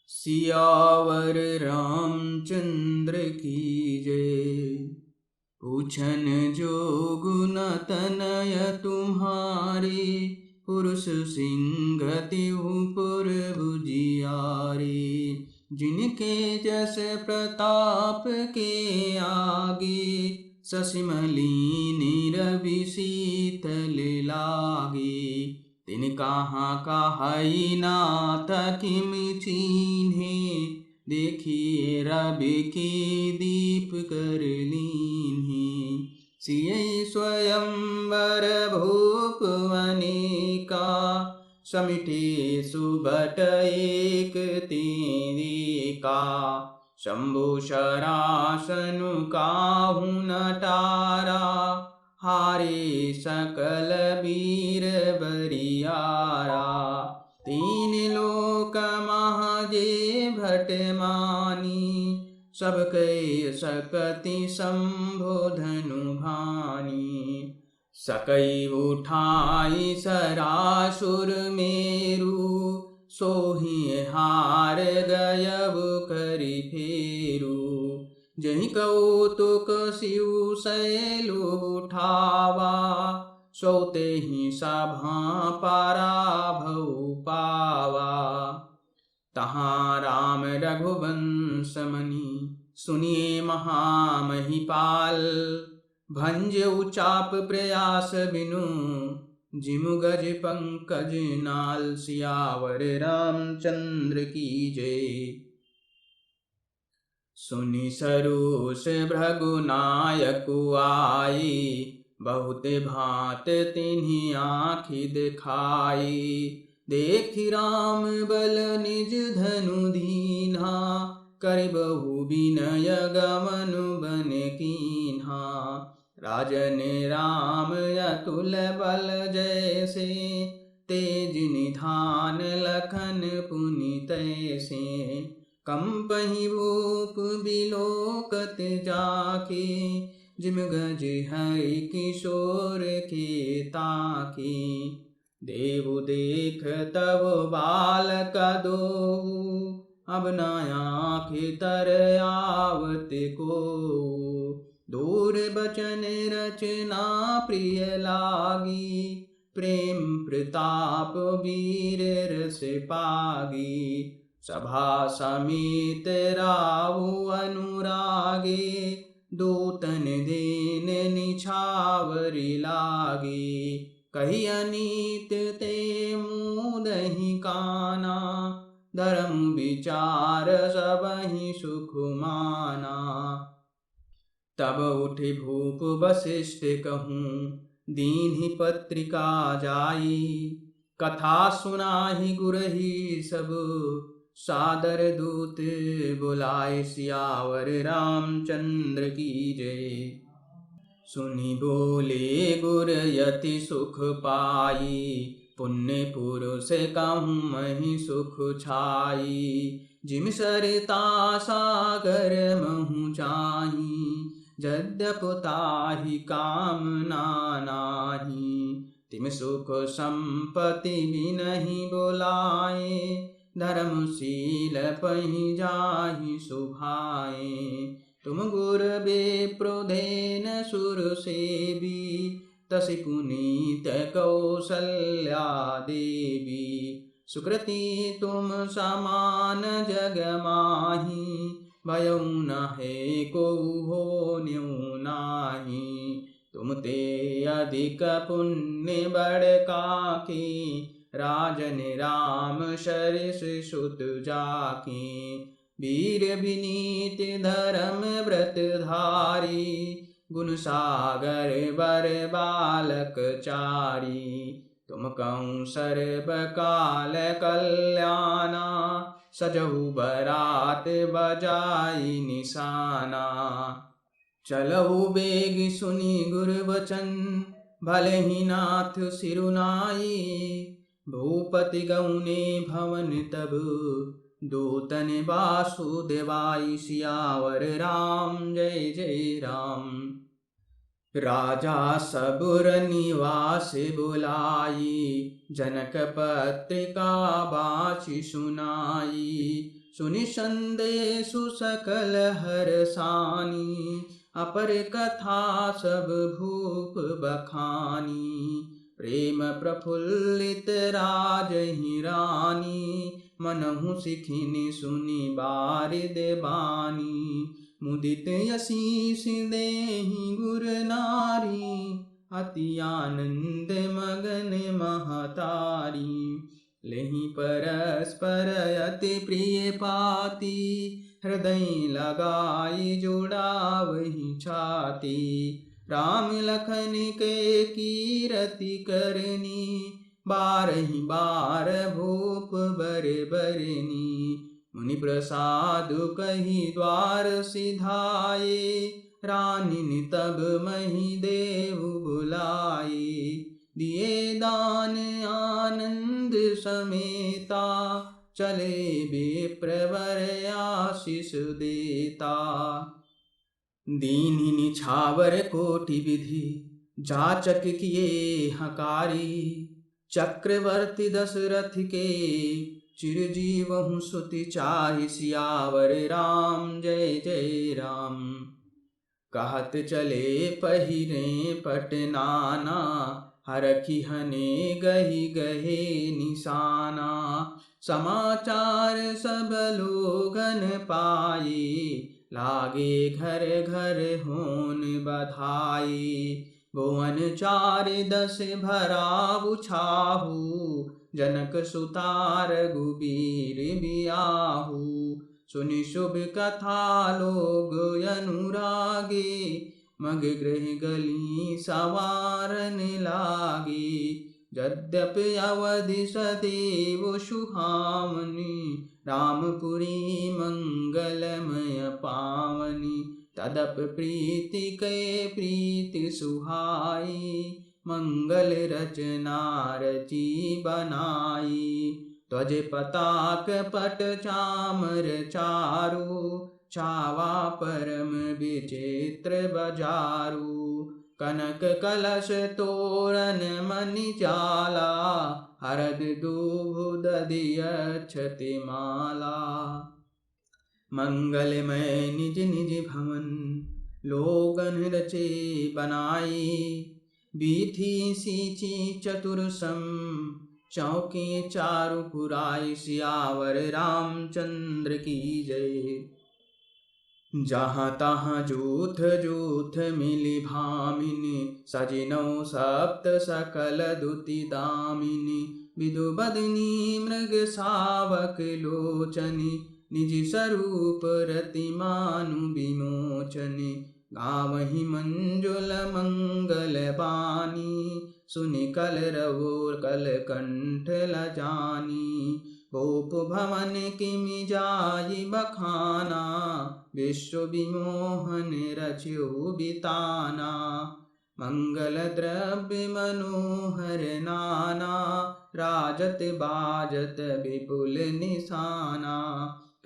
सियावर रामचंद्र की जय। पूछन जोग न तनय तुम्हारे, पुरुष सिंह तिहु पुर बुझियारे। जिनके जस प्रताप के आगे, ससिमलीनि रवि शीतल लागे। तिन कहाँ कहाई नाथ किम चीन्हे, देखिए रवि की दीप कर लीन्हे। सियहि स्वयंवर भूप अनेका, समिटे सुबट एक तेनेका। शंभु शरासनु काहू न टारा, हारे सकल वीर बरियारा। तीन लोक महाजे भट मानी, सब कै सकति शंभु धनु भानी। सकई उठाई सरासुर मेरु, सोहि हार गयब करि फेरु। जहि कौतुक शिव शैल उठावा, सो तेहि सभा पराभव पावा। तहाँ राम रघुवंश मनि, सुनिए महामहिपाल। भंजउ चाप प्रयास बिनु, जिमु गज पंकज नाल। सियावर रामचंद्र की जय। सुनि सरोष भृगु नायकु आई, बहुत भांत तिन्हि आँखि दिखाई। देखि राम बल निज धनु दीन्हा, करिबहु विनय गमन बन कीन्हा। राजन राम अतुल बल जैसे, तेज निधान लखन पुनि तैसे। कंपहि भूप बिलोकत जाके, जिम गज हरि किशोर के ताके। देवु देख तब बालक दोहु, अब न आँखि तर आवत को। दूर बचन रचना प्रिय लागी, प्रेम प्रताप वीर रस पागी। सभा समेत राहु अनुरागे, दूतन देन निछावरि लागे। कही अनीत ते मुदहि काना, धर्म विचार सबहि सुख माना। तब उठि भूप वसिष्ठ कहूँ, दीन्हि पत्रिका जाई। कथा सुनाहि गुरहि सब, सादर दूत बुलाए। सियावर रामचंद्र की जय। सुनि बोले गुर यति सुख पाई, पुण्य पुरुष कहूँ महि सुख छाई। जिम सरिता सागर महु चाही, यद्यपि ताहि कामना नाही। तिम सुख संपत्ति बिनहि बोलाए, धर्मशील पहि जाहि सुभाए। तुम गुर बेप्रोधेन सुर सेवी, तसि पुनीत कौसल्या देवी। सुकृति तुम समान जग माही, भयउ नहे कोउ होन्यु नाही। तुम ते अधिक पुण्य बड़ काके, राजन राम सरिस सुत जाके। वीर विनीत धर्म व्रत धारी, गुण सागर बर बालक चारी। तुम कहूँ सर्व काल कल्याणा, सजहु बरात बजाई निशाना। चलहु बेग सुनि गुर बचन, भले ही नाथ सिरुनाई। भूपति गौने भवन तब, दूतन वासुदेवाई। सियावर राम जय जय राम। राजा सबुर निवास बुलाई, जनक पत्रिका बाची सुनाई। सुनि संदेशु सकल हरसानी, अपर कथा सब भूप बखानी। प्रेम प्रफुल्लित राजहि रानी, मनहु सिखिनि सुनि बारिद बानी। मुदित यशीष देहि गुर नारी, अति आनंद मगन महतारी। लेहि परस्पर अति प्रिय पाती, हृदय लगाई जुड़ावहि छाती। राम लखन के कीरति करनी, बारहि बार भूप बर बरनी। मुनि प्रसाद कहि द्वार सिधाए, रानिन तब मही देव बुलाए। दिए दान आनंद समेता, चले विप्रवर आशीष देता। दीन्हि निछावर कोटि विधि, जाचक किए हकारी। चक्रवर्ती दशरथ के, चिरजीवहु सुति चाहि। सियावर राम जय जय राम। कहत चले पहिरे पटनाना, हरखि हने गहि गहे निशाना। समाचार सब लोगन पाए, लागे घर घर होन बधाई। भुवन 410 भराउ छाहु, जनक सुता रघुबीर बियाहु। सुनि शुभ कथा लोग अनुरागे, मग गृह गली सवारन लागे। यद्यपि अवधि सदैव सुहावनी, रामपुरी मंगलमय पावनी। तदप प्रीति कै प्रीति सुहाई, मंगल रचना रची बनाई। ध्वज पताक पट चामर चारु, छावा परम विचित्र बजारू। कनक कलश तोरण मणि जाला, हरद दूभ दधि अक्षत माला। मंगलमय निज निज भवन, लोगन रचे बनाई। बीथी सींची चतुरसम, चौके चारु पुराई। सियावर रामचंद्र की जय। जहाँ तहाँ जूथ जूथ मिली भामिनी, सजिनौ सप्त सकल दुति दामिनी। विदु बदनी मृग शावक लोचनी, निज स्वरूप रतिमानु विमोचनी। गावहि मंजुल मंगल बानी, सुनि कलरव कलकंठ लजानी। भूप भवन किमि जाई बखाना, विश्व विमोहन रचयु बिताना। मंगल द्रव्य मनोहर नाना, राजत बाजत विपुल निशाना।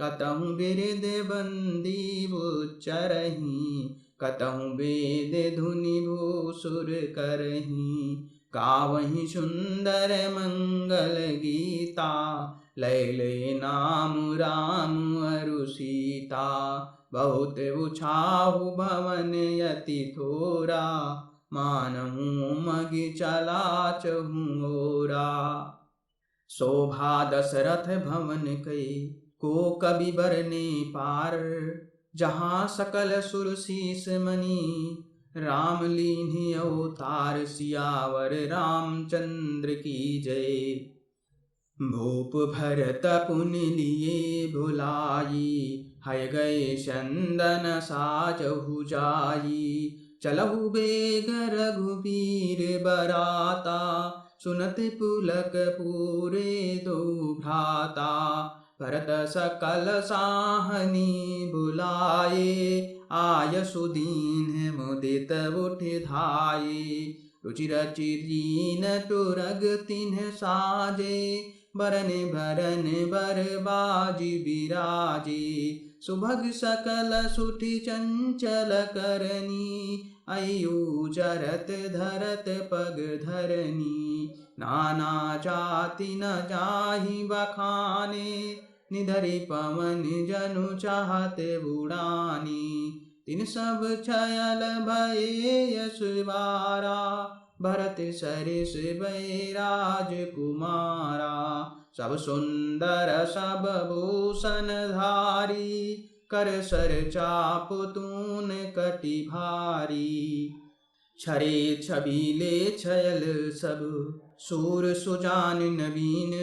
कतहु बिरद बंदी उच्चरहि, कतहु वेद धुनि भूसुर करहि। गावहि सुंदर मंगल गीता, लय लय नाम राम अरु सीता। बहुत उछाहु भवन यति थोरा, मानहु मगि चला चहु ओरा। शोभा दशरथ भवन कै, को कवि बरने पार। जहाँ सकल सुर शीस मणि, राम लीन्हि अवतार। सियावर रामचंद्र की जय। भूप भरत पुनि लिए भुलाई, हय गए चंदन साजहु जाई। चलहु बेग रघुबीर बराता, सुनत पुलक पूरे दो भ्राता। भरत सकल साहनी बुलाए, आय सुदीन मुदित उठ धाये। रुचि रचि दीन तुरग तिन्ह साजे, बरन बरन बर बाजी बिराजे। सुभग सकल सुठि चंचल करनी, अयु जरत धरत पग धरनी। नाना जाति न जाहि बखाने, निधरि पवन जनु चाहते उड़ानी। तिन सब छयल भये यशवारा, भरत सरिस भय राजकुमारा। सब सुंदर सब भूषण धारी, कर सर चाप तून कटि भारी। छरे छबीले छयल सब सूर सुजान नवीन,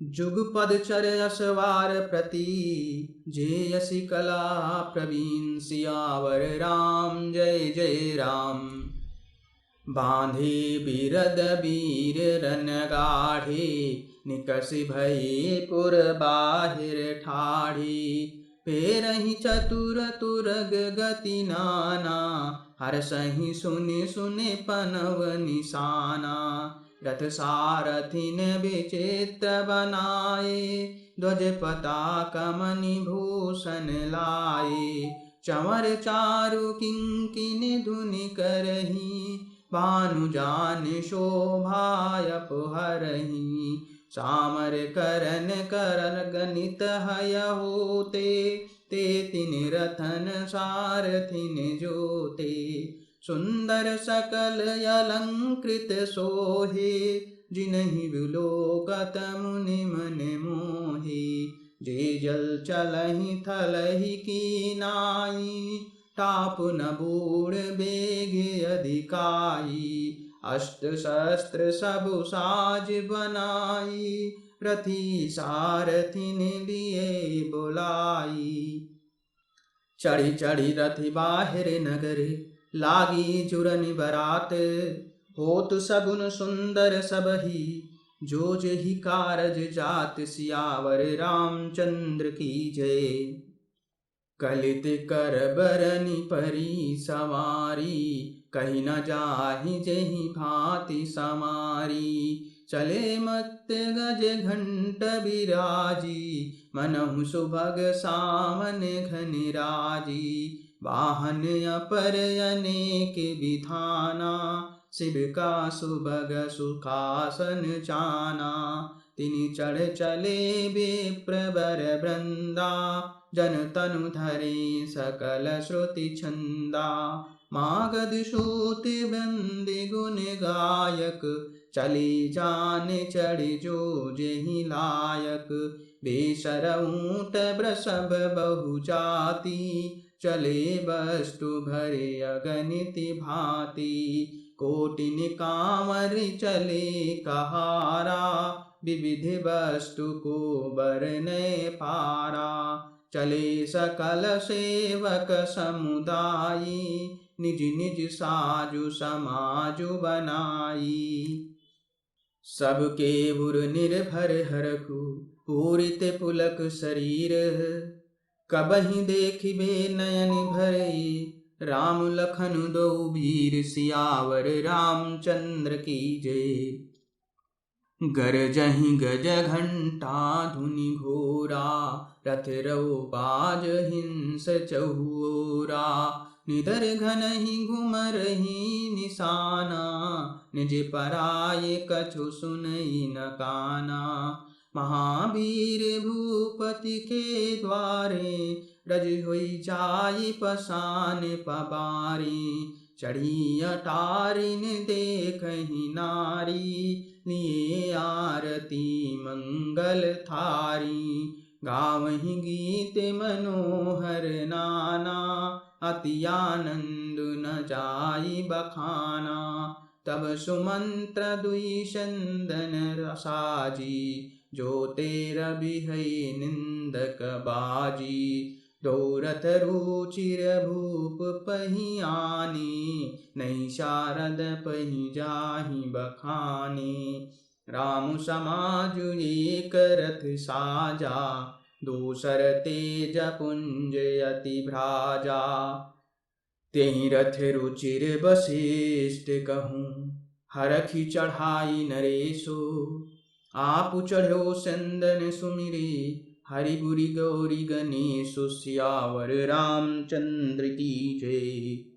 जुगपद चर असवार प्रति, जे यसी कला प्रवीण। सियावर राम जय जय राम। बांधे बिरद वीर रन गाढ़े, निकषि भये पुर बाहिर ठाढ़े। पेरहि चतुर तुरग गति नाना, हरसहि सुनि सुनि पनव निशाना। रथ सारथिन विचित्र बनाए, ध्वज पताका मणि भूषण लाए। चंवर चारु किंकिनी धुनि करही, भानु जान शोभा अपहरही। सामर करन करन गणित हय होते, ते तिन रथन सारथिन जोते। सुंदर सकल अलंकृत सोहे, जिनहि विलोकत मुनि मन मोहे। जे जल चलहि थलहि कीनाई, टाप न बूढ़ बेग अधिकाई। अष्ट शस्त्र सबु साज बनाई, रथी सारथिन दिए बुलाई। चढ़ी चढ़ी रथि बाहिर नगर, लागी जुरनि बरात। होत सगुन सुंदर सबहि, जो जेहि कारज जात। सियावर रामचंद्र की जय। कलित कर बरनि परी सवारी, कहीं न जाहि जेहि भांति समारी। चले मत गज घंट बिराजी, मनहु सुभग सामन घन राजी। वाहन अपर अनेक विधाना, शिव का सुभग सुखासन चाना। तिनि चढ़ चले विप्र वर वृंदा, जन तनु धरे सकल श्रुति छंदा। मागध सूत बंदी गुण गायक, चली जान चढ़ी जो जेहि लायक। बेसर ऊंट वृषभ बहु जाति, चले वस्तु भरे अगणित भांति। कोटिन कांवर चले कहारा, विविध वस्तु को बरने पारा। चले सकल सेवक समुदायी, निज निज साजु समाजु बनाई। सबके उर निर्भर हरखु, पूरित पुलक शरीर। कबहि देखिबे नयन भरई, राम लखन दो वीर। सियावर रामचंद्र की जय। गरजहि गज घंटा धुनि घोरा, रथ रौ बाज हिंस चहुओरा। निधर घनहि घुमरहि निशाना, निज पराये कछु सुनई न काना। महावीर भूपति के द्वारे, रज होई जाई पसान पबारी। चढ़ी अटारिन देखहि नारी, लिए आरती मंगल थारी। गावहि गीत मनोहर नाना, अति आनंद न जाई बखाना। तब सुमंत्र दुई चंदन साजी, जो तेरा बिहई निंदक बाजी। दो रथ रुचिर भूप पहियानी, नहीं शारद पहि जाहि बखानी। राम समाजु एक रथ साजा, दूसर तेज पुंज अति भ्राजा। तेहि रथ रुचिर वशिष्ठ कहूँ, हरखि चढ़ाई नरेशो। आप चढ़ो चंदन सुमिरे, हरि बुरी गौरी गणेश। सियावर रामचंद्र की जय।